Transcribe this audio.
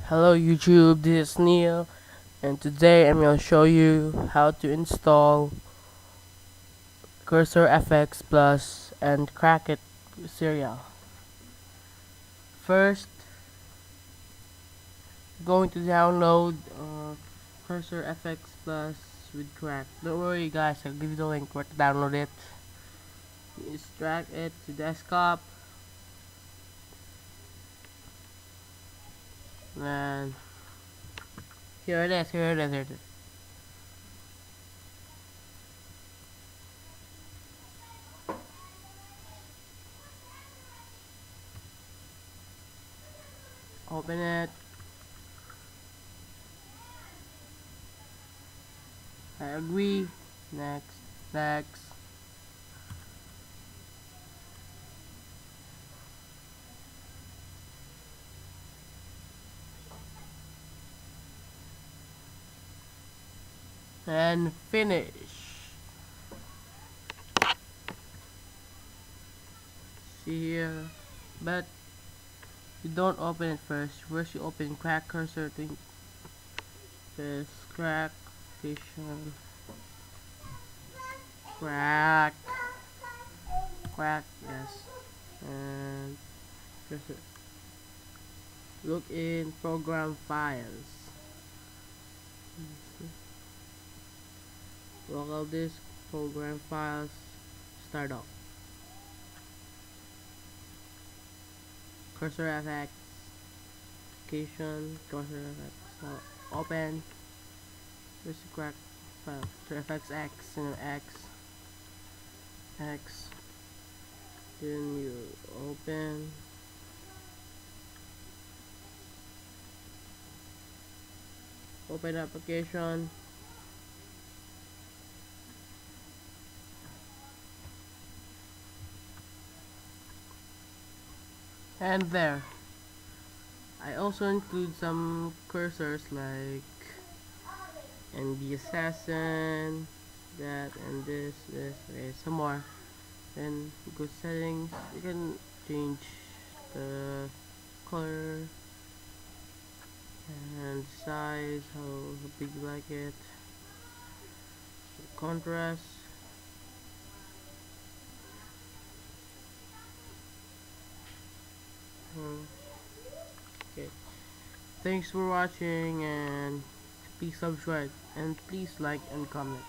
Hello YouTube, this is Neil, and today I'm going to show you how to install CursorFX Plus and crack it serial. First, going to download CursorFX Plus with crack. Don't worry guys, I'll give you the link where to download it. You just drag it to desktop, and here it is, here it is, here it is. Open it. I agree. Next, next. And finish. See here, but you don't open it first. First you open crack cursor to this crack station, crack, yes, and cursor. Look in program files, local disk, program files, start up, CursorFX application, CursorFX, open. There's a crack file, CursorFX X, X, then you open application, and there. I also include some cursors like the assassin, that, and this, okay, some more. Then go settings, you can change the color and size, how big you like it, contrast. Okay, thanks for watching, and please subscribe, and please like and comment.